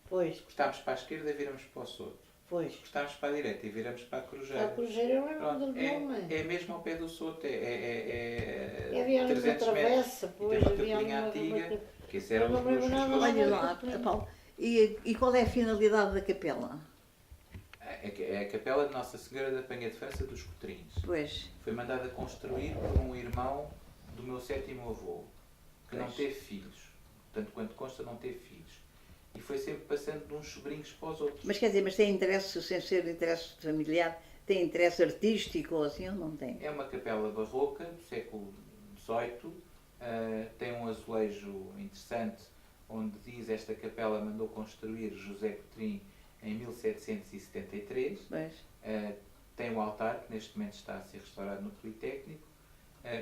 Pois, cortámos para a esquerda e viramos para o Soto. pois. Cortámos para a direita e viramos para a A Corujeira. Corujeira eu lembro Pronto, do nome. é mesmo ao pé do Soto. Havia ali uma 300 metros. travessa, E tem pois. uma Havia ali capelinha uma antiga, que esse Eu era não os me lembro meus nada. Olha lá, Paulo, e qual é a finalidade da capela? É a capela de Nossa Senhora da Penha de França dos Cotrins. Pois, Foi mandada construir por um irmão do meu 7º avô, que não Pois. teve filhos. Tanto quanto consta, não teve filhos. E foi sempre passando de uns sobrinhos para os outros. Mas quer dizer, mas tem interesse, sem ser interesse familiar, tem interesse artístico ou assim, ou não tem? É uma capela barroca do século XVIII, tem um azulejo interessante, onde diz esta capela mandou construir José Coutrinho em 1773. Pois. Tem um altar que neste momento está a ser restaurado no Politécnico.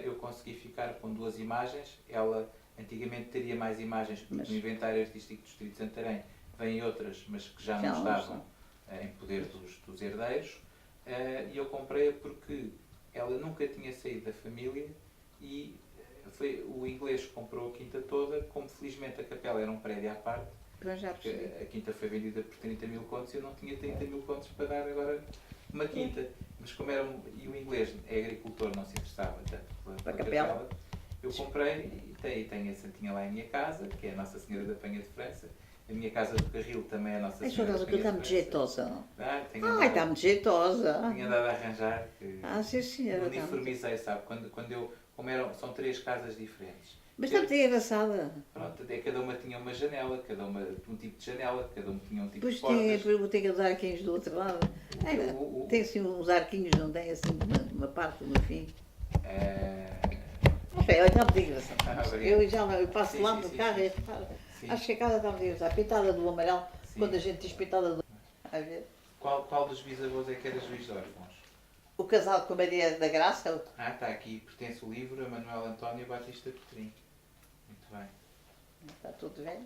Eu consegui ficar com 2 imagens. Ela antigamente teria mais imagens, porque Mas- no inventário artístico do Distrito de Santarém vêm outras, mas que já Já não não estavam em poder dos herdeiros. E eu comprei-a porque ela nunca tinha saído da família e foi o inglês que comprou a quinta toda. Como felizmente a capela era um prédio à parte, Pois já porque percebi. a quinta foi vendida por 30 mil contos e eu não tinha 30 mil contos para dar agora uma quinta. Mas como era e o inglês é agricultor, não se interessava tanto pela capela. eu comprei e tenho a santinha lá em minha casa, que é a Nossa Senhora da Penha de França. A minha casa do Carril também é a Nossa A sua Senhora casa da que Penha está de muito França. jeitosa, não? Tenho Ai, andado, está muito jeitosa. tenho andado a arranjar. Que Ah, sim, senhora. está muito- uniformizei, sabe? Quando eu, como são 3 casas diferentes. Mas está muito engraçada. Pronto, até cada uma tinha uma janela, cada uma um tipo de janela, cada uma tinha um tipo Depois de portas. vou ter os arquinhos do outro lado. Tem assim uns arquinhos, não tem assim uma parte no fim. Não sei, olha, está muito engraçado. Obrigado. Eu passo Sim, lá sim, no sim, carro sim. e Sim. acho que a casa está muito engraçada. Pintada do amarelo, Sim. quando a gente diz pintada do... A ver? Qual dos bisavôs é que era juiz de órfãos? O casal com a Maria da Graça, Está aqui, pertence o livro a Manuel António Batista Coutrinho. Muito bem. está tudo bem.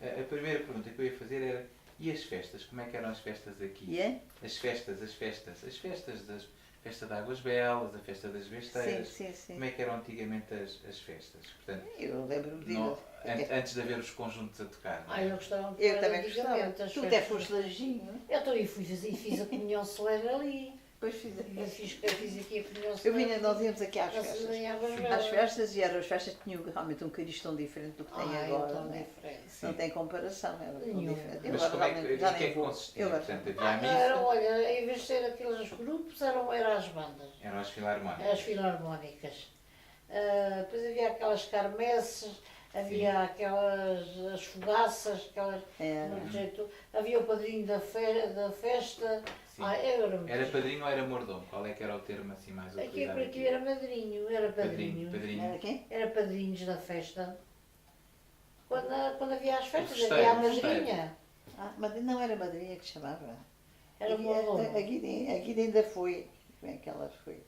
A primeira pergunta que eu ia fazer era, e as festas? Como é que eram as festas aqui? E é? As festas das festa de Águas Belas, a festa das Sim, besteiras. sim, sim. Como é que eram antigamente as festas? Portanto, Eu lembro-me de... antes de haver os conjuntos a tocar. não é? Ai, eu gostava muito Eu de também antigamente, gostava. as Tu até festas. foste lanjinho. Eu também fui e fiz a comunhão solene ali. Depois fiz Eu fiz aqui a comunhão Eu solene. vinha, nós íamos aqui às Nós festas. nem Águas Às Belas. festas, e eram as festas que tinham realmente um cariz tão diferente do que tem Ai, agora. tão não é? diferente. Não tem comparação, era tão Nenhuma. diferente. Eu Mas agora como é que, realmente em já que é nem que vou. consistia? Eu agora Portanto, já havia a Não, era, missa, olha, em vez de ser aqueles grupos, eram as bandas, eram as filarmónicas. as filarmónicas. Depois havia aquelas carmesses, havia aquelas as fogaças, aquelas Era. muito jeito. Havia o padrinho da festa. Sim. Era muito Era padrinho ou era mordomo? Qual é que era o termo assim mais Aqui utilizado por aqui era madrinho, era padrinho. Padrinho. Era quem? Era padrinhos da festa. Quando havia as festas, festeiro, havia a o festeiro. madrinha. Mas não era madrinha que chamava. Era mordomo. A Guida ainda foi. Como é que ela foi?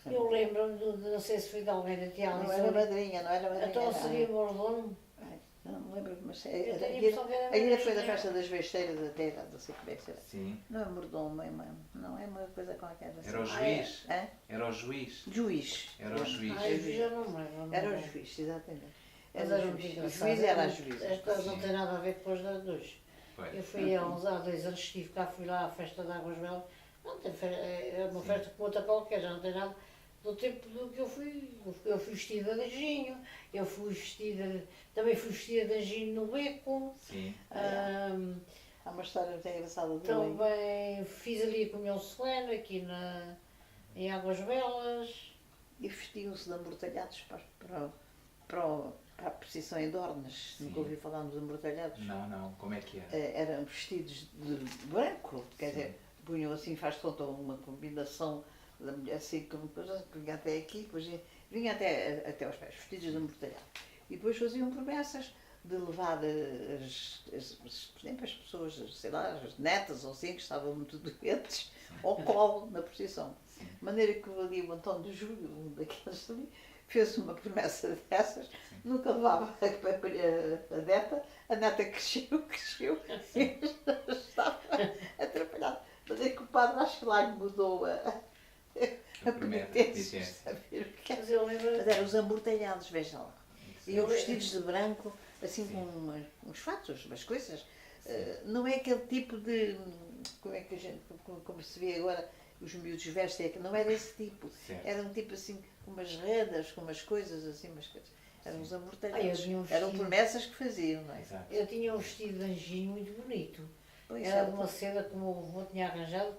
Eu lembro-me, não sei se foi de alguém da tia Não Alice. era madrinha, não era madrinha. Então era- seria mordomo. Ai, não me lembro, mas Eu a tenho a Guida impressão que era foi da madrinha. festa das besteiras até, não sei como é que será. Sim. Não é mordomo, não é uma coisa qualquer assim. Era o Ah, juiz. Hã? Era o juiz. Juiz. Era o juiz. Ai, eu já não me lembro. não Era o me lembro. juiz, exatamente. Mas Era era o muito juiz. O engraçado. juiz era a juíza. Esta não Sim. tem nada a ver com as das duas. Pois. Eu fui há 2 anos, estive cá, fui lá à festa de Águas Belas. Não tem é uma Sim. festa como outra qualquer, já não tem nada do tempo do que eu fui. Eu fui vestida de anjinho, também fui vestida de anjinho no beco. Sim. Ahm, Há uma história muito engraçada do meio. também fiz ali a comunhão solene aqui em Águas Belas. E vestiam-se de amortalhados para a procissão em Dornas. Sim. Nunca ouvi falar nos amortalhados. Não. Como é que era? Eram vestidos de branco, quer Sim. dizer, punham assim, faz toda uma combinação da mulher assim, como coisa, que vinha até aqui, depois vinha até aos pés, vestidos de amortalhado. E depois faziam promessas de levar por exemplo, as pessoas, sei lá, as netas ou assim, que estavam muito doentes, ao colo na procissão. De maneira que ali o António de Júlio, um daqueles ali, fez uma promessa dessas, nunca levava a neta cresceu, e estava atrapalhada. Mas é que o padre acho que lá lhe mudou a penitência. Saber o que é. Mas eu lembro. Mas eram os amortalhados, veja lá. E Eu eu vestidos de branco, assim Sim. com uns fatos, umas coisas. Não é aquele tipo de. Como é que a gente. Como se vê agora, os miúdos vestem, não era esse tipo. Certo. Era um tipo assim, com umas redas, com umas coisas assim, umas coisas. Eram os Ah, eu amortalhados. tinha um Eram vestido. promessas que faziam, não é? Exato. Eu tinha um vestido de anjinho muito bonito. Pois Era é. de uma seda que o meu avô tinha arranjado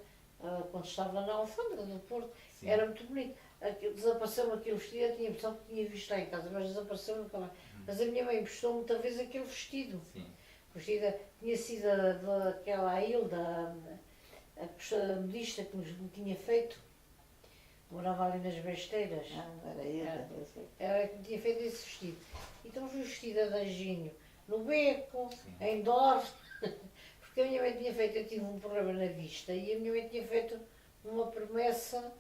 quando estava na alfândega do Porto. Sim. Era muito bonito. desapareceu-me aquele vestido, eu tinha a impressão que tinha visto lá em casa, mas desapareceu nunca mais. Mas a minha mãe emprestou muita vez aquele vestido. Sim. O vestido tinha sido daquela Hilda, a modista que me tinha feito. Morava ali nas Besteiras. Era ele, eu sei. Ela que me tinha feito esse vestido. Então fui vestida de anjinho no beco, Sim. em dor, porque a minha mãe tinha feito, eu tive um problema na vista e a minha mãe tinha feito uma promessa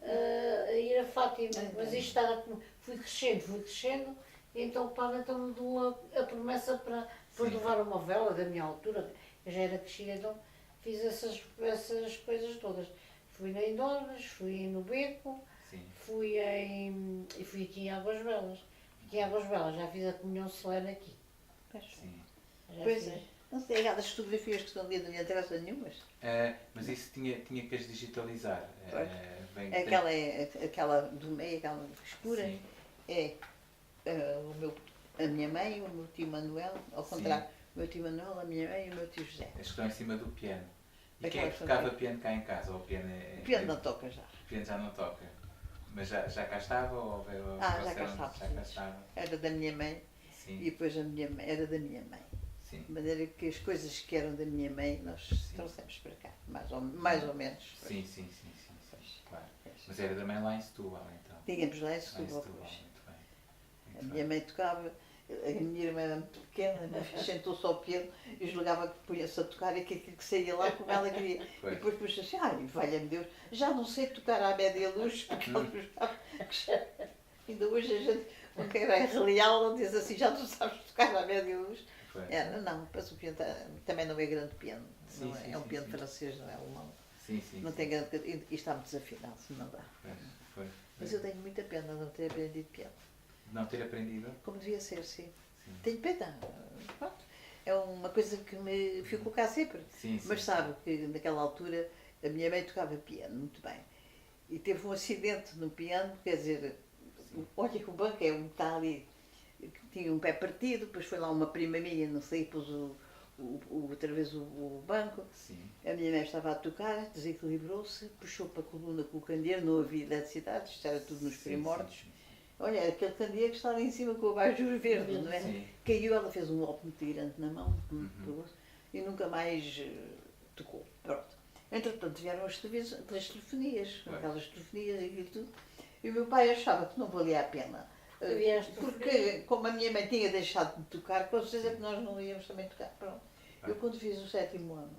a ir a Fátima. Mas isto estava, fui crescendo, e então o padre então me deu a promessa para depois Sim. levar uma vela da minha altura, eu já era crescida, então fiz essas coisas todas. Fui em Donas, fui no Beco, Sim. fui aqui em Águas Belas. Aqui em Águas Belas já fiz a comunhão solene aqui. Sim. Já Pois fiz. é. Não sei, aquelas fotografias que estão ali, não lhe interessa nenhumas. Mas isso tinha que as digitalizar. Pois. Bem, Aquela do meio, aquela escura, Sim. é a minha mãe e o meu tio Manuel, ao Sim. contrário, o meu tio Manuel, a minha mãe e o meu tio José. As que estão em cima do piano. E quem é Aquelas que tocava são- piano cá em casa? Ou o piano, O piano não toca já. o piano já não toca? Mas já cá estava? Ou veio, Já cá trouxeram- estava. Já cá estava. Era da minha mãe Sim. e depois a minha mãe, era da minha mãe. Sim. De maneira que as coisas que eram da minha mãe nós trouxemos para cá, mais ou menos. Sim, sim, sim, sim, sim, claro. Mas era também lá em Setúbal, então. Tínhamos lá em Lá em Setúbal, Setúbal, pois. muito bem. A Muito minha bem. mãe tocava, a minha irmã era muito pequena, mas sentou-se ao piano e julgava que punha-se a tocar e que aquilo que saía lá como ela queria. Pois. E depois puxa assim, ai, valha-me Deus, já não sei tocar à média luz, porque ela julgava que já... Ainda hoje a gente, com quem vai reliá-la, diz assim, já tu sabes tocar à média luz. Foi. Não, mas o piano também não é grande piano, Sim, não é, sim, é um sim, piano sim. francês, não é alemão. Sim, sim. Não sim. tem grande, e está muito desafinado, não dá. Foi. Mas eu tenho muita pena de não ter aprendido piano. Não ter aprendido? Como devia ser, sim. Sim. Tenho pena. Pronto. É uma coisa que me ficou cá sempre. Sim, sim. Mas sabe que naquela altura a minha mãe tocava piano muito bem. E teve um acidente no piano, quer dizer, olha que o banco é um que está ali, que tinha um pé partido, depois foi lá uma prima minha, não sei, pôs outra vez o banco. Sim. A minha mãe estava a tocar, desequilibrou-se, puxou para a coluna com o candeeiro, não havia eletricidade, isto era tudo nos Sim, primórdios. sim, sim. Olha, aquele candeeiro que está lá em cima com o abajur verde, não é? Sim. Caiu, ela fez um golpe muito grande na mão Uhum. e nunca mais tocou. Pronto. Entretanto, vieram as telefonias, Pois. aquelas telefonias e aquilo tudo. E o meu pai achava que não valia a pena. Havia as Porque, como a minha mãe tinha deixado de tocar, com certeza que nós não íamos também tocar. Pronto. Eu, quando fiz o 7º ano,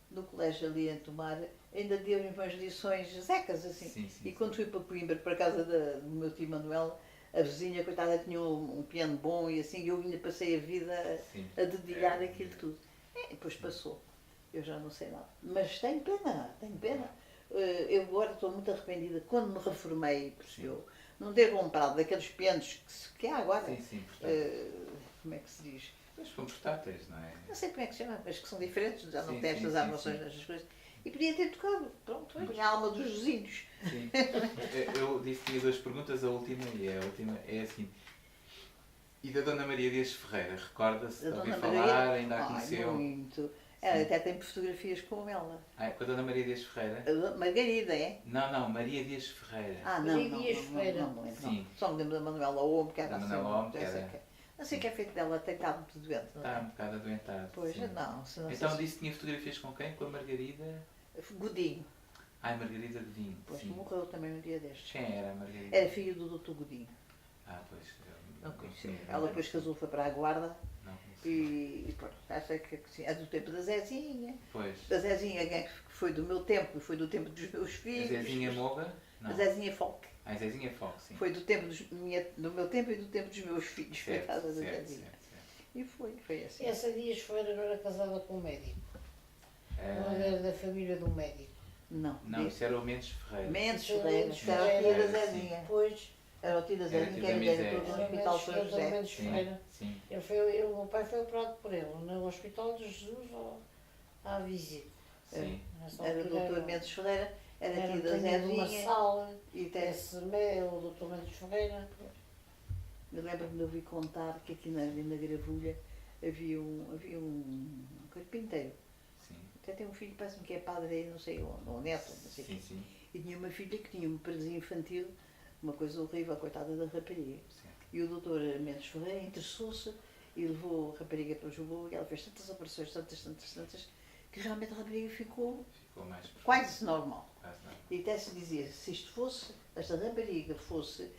no colégio ali em Tomar, ainda deu umas lições zecas, assim. Sim, sim, E quando fui para Coimbra, para a casa do meu tio Manuel, a vizinha, coitada, tinha um piano bom e assim, eu ainda passei a vida Sim. a dedilhar aquilo tudo. E depois passou. Eu já não sei nada. Mas tenho pena, tenho pena. Eu agora estou muito arrependida. Quando me reformei, porque eu não ter comprado daqueles pianos que há agora. Sim, sim, portanto. Como é que se diz? Mas são portáteis, não é? Não sei como é que se chama, mas que são diferentes, já não Sim, têm sim, estas sim, armações sim. nestas coisas. E podia ter tocado, pronto, punha a alma dos vizinhos. Sim. Eu disse que tinha duas perguntas, a última é assim. E da Dona Maria Dias Ferreira, recorda-se de A ouvir Dona falar, Maria, ainda a conheceu? muito. Ela até tem fotografias com ela. Com a Dona Maria Dias Ferreira? A Margarida, é? Não, Maria Dias Ferreira. Não, Maria Dias Ferreira. não me lembro. Sim. Não. Só me lembro da Manuela Omo, que era Da assim. Manuela Omo, que não sei era- o que é. Não sei o que é feito dela, tem estado muito doente, não Está é? um bocado adoentado. Pois, sim. não, se não Então sei disse que tinha fotografias com quem? Com a Margarida? se... Godinho, Margarida Godinho. pois Sim. morreu também um dia destes. Quem era a Margarida? Era filho do Dr. Godinho. Pois. eu Não conhecia. conhecia. Ela depois casou, foi para a Guarda Não conhecia. e pronto, acho que sim, é do tempo da Zezinha. Pois. Da Zezinha, que foi do meu tempo, e foi do tempo dos meus A filhos. Zezinha Moga? Não. A Zezinha Folk. A Zezinha Fox, sim. Foi do tempo do meu tempo e do tempo dos meus filhos. Foi a Certo, casa da certo, Zezinha. certo. E foi assim. Essa Dias Ferreira não era casada com um médico. Ela Eh, era da família de um médico. Não, Não, isso era o Mendes Ferreira. Mendes Isso era Ferreira, Mendes que era o tio da Ferreira, Zezinha. Depois, Era o tio da Era Zezinha, tio que da era diretor Miséria. do Hospital São José. Mendes Sim, Ferreira. sim. O meu pai foi operado por ele no Hospital de Jesus à visita. Sim. Nessa Era o altura doutor Mendes Ferreira, era tio da tinha uma Zezinha. sala, E tem, o doutor Mendes Ferreira. eu lembro-me de ouvir contar que aqui na Gravulha havia um carpinteiro. Sim. Até tem um filho, parece-me que é padre aí, não sei onde, ou neto, não sei o Sim, quê. sim. E tinha uma filha que tinha uma paralisia infantil, uma coisa horrível, coitada da rapariga. Certo. E o doutor Mendes Ferreira interessou-se e levou a rapariga para Lisboa e ela fez tantas operações, tantas, que realmente a rapariga ficou Ficou mais perfeito. quase normal. Quase não. E até se dizia, se isto fosse, esta rapariga fosse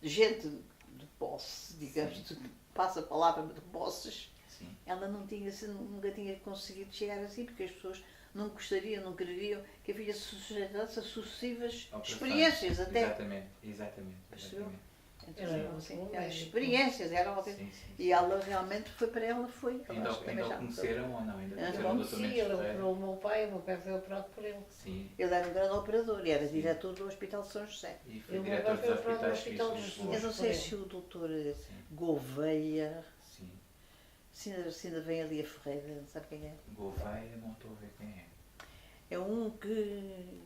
gente de posse, digamos, passa a palavra de posses, Sim. ela nunca tinha conseguido chegar assim, porque as pessoas não gostariam, não quereriam que a filha se sujeitasse a sucessivas Operações. experiências até. Exatamente. Percebeu? Então, Era assim, bom as médico. experiências eram Sim, ótimas. sim. E ela realmente foi para ela, foi. Ainda, Acho que também ainda o já- conheceram ou não? Ainda Ainda conheceram o Dr. Sim, Mendes ele Ferreira? operou o meu pai foi operado por ele. Sim. Ele era um grande operador e era Sim. diretor do Hospital de São José. E foi Eu diretor agora dos fui para o hospitais Hospital suíços de de Eu Lisboa. não sei se o doutor Sim. Gouveia, Sim. se ainda vem ali a Ferreira, não sabe quem é? Gouveia, não estou a ver quem é. É um que.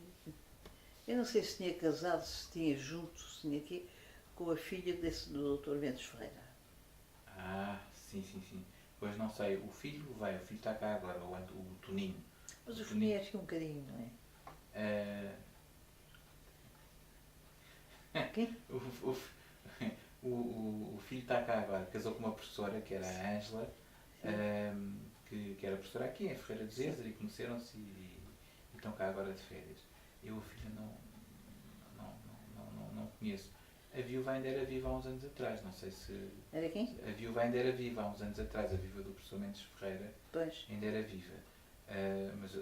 Eu não sei se tinha casado, se tinha junto, se tinha aqui, com a filha do doutor Mendes Ferreira. Ah, sim. Pois não sei, o filho veio, o filho está cá agora, o Toninho. Mas o Toninho é aqui um bocadinho, não é? Quem? O filho está cá agora, casou com uma professora que era a Ângela, que era professora aqui em Ferreira de Zezer e conheceram-se e estão cá agora de férias. Eu a filha não conheço. A viúva ainda era viva há uns anos atrás, não sei se... Era quem? A viúva ainda era viva há uns anos atrás, a viúva do professor Mendes Ferreira Pois. ainda era viva. Mas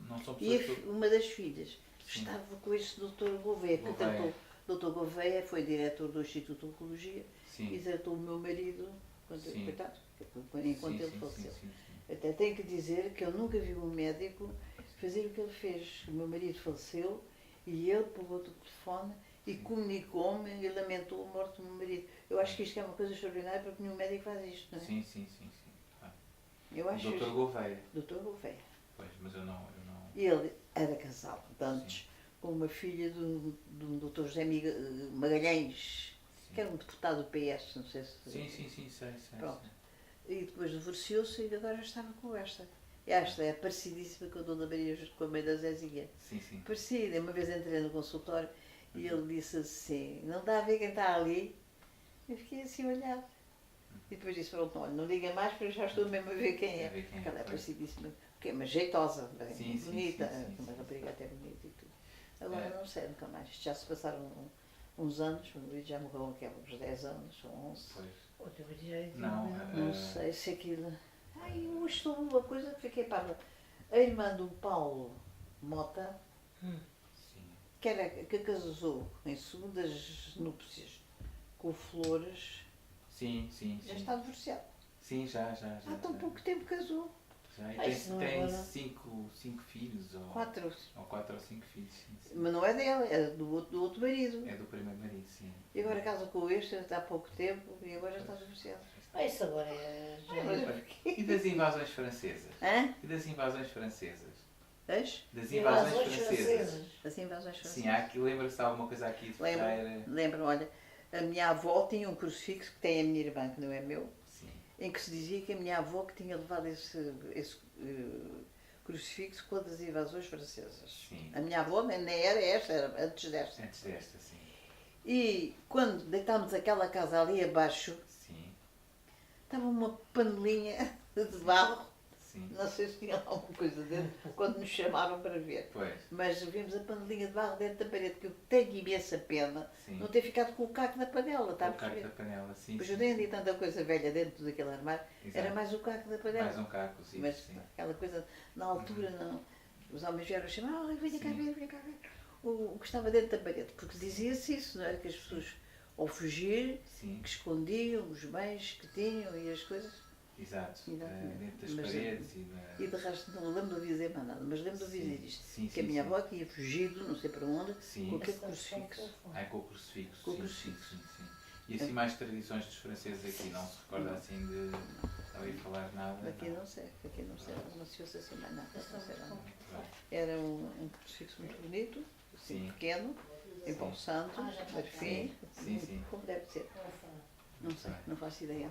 não são E pessoas que... uma das filhas Sim. estava com esse doutor Gouveia, que Gouveia. tratou. O doutor Gouveia foi diretor do Instituto de Oncologia e Sim. tratou o meu marido, Sim. coitado, enquanto Sim, ele sim, faleceu. sim. Até tenho que dizer que eu nunca vi um médico fazer o que ele fez. O meu marido faleceu e ele pegou o telefone e comunicou-me e lamentou a morte do meu marido. Eu acho que isto é uma coisa extraordinária porque nenhum médico faz isto, não é? Sim. Ah. Eu acho Doutor Gouveia. Doutor Gouveia. Pois, mas eu não... Ele era casado de antes com uma filha de um doutor José Magalhães, que era um deputado do PS, não sei se... Sim, sei. Pronto. E depois divorciou-se e agora estava com esta. Esta é parecidíssima com a Dona Maria, com a mãe da Zezinha. Sim. Parecida. Uma vez entrei no consultório e ele disse assim, não dá a ver quem está ali? Eu fiquei assim a olhar. E depois disse, pronto, olha, não liga mais porque eu já estou mesmo a ver quem é. Porque ela é parecidíssima. Porque é uma jeitosa, bem, Sim, bonita, sim. uma rapariga até bonita e tudo. Agora não sei nunca mais. Já se passaram uns anos, o meu marido já morreu aqui há uns 10 anos, ou 11. Pois. O teu direito. Não, Não sei se aquilo... Ai, eu estou uma coisa que fiquei parva. A irmã do Paulo Mota, Sim. que casou em segundas núpcias com Flores, Sim. já está divorciado. Sim, já. Há tão pouco tempo casou. Já. E Ai, isso não é tem agora. cinco filhos, ou 4. 4 ou 5 filhos, sim. Mas não é dela, é do outro marido. É do primeiro marido, sim. E agora casa com este há pouco tempo e agora já está divorciado. Isso agora é. Mas Já... porquê? E das invasões francesas? Hã? E das invasões francesas? As? Das invasões francesas? As invasões francesas. Sim, há aqui, lembra-se de alguma coisa aqui de Ferreira? Lembro, olha, a minha avó tinha um crucifixo que tem a minha irmã, que não é meu, Sim. em que se dizia que a minha avó que tinha levado esse crucifixo com as invasões francesas. Sim. A minha avó nem era esta, era antes desta. Antes desta, sim. E quando deitámos aquela casa ali abaixo, Sim. estava uma panelinha de barro. Sim. Não sei se tinha lá alguma coisa dentro, quando nos chamaram para ver. Pois. Mas vimos a panelinha de barro dentro da parede, que eu tenho imensa pena Sim. não ter ficado com o caco da panela, está a O caco perceber? da panela, sim. Pois sim, eu nem sim. andi tanta coisa velha dentro daquele armário, Exato. era mais o caco da panela. Mais um caco, sim. Mas sim. aquela coisa, na altura, não. Os homens vieram chamar, venha cá Sim. ver, venha cá ver. O que estava dentro da parede, porque dizia-se isso, não era? Que as pessoas, ao fugir, Sim. que escondiam os bens que tinham e as coisas. Exato. Exatamente. Dentro das Mas, paredes e E de resto, não lembro de ouvir dizer mais nada, mas lembro de ouvir dizer isto. Sim, Que a sim, minha sim. avó tinha fugido, não sei para onde, Sim. com aquele crucifixo. Ah, com o crucifixo. Com o sim, crucifixo. Sim. E assim mais tradições dos franceses aqui, não se recorda assim de ouvir falar nada? Aqui não sei, não se ouça assim mais nada. Não sei nada. Muito bem. Era um crucifixo muito bonito, assim, Sim. pequeno, em pau santo, marfim, Sim, sim. como deve ser. Não sei, não faço ideia.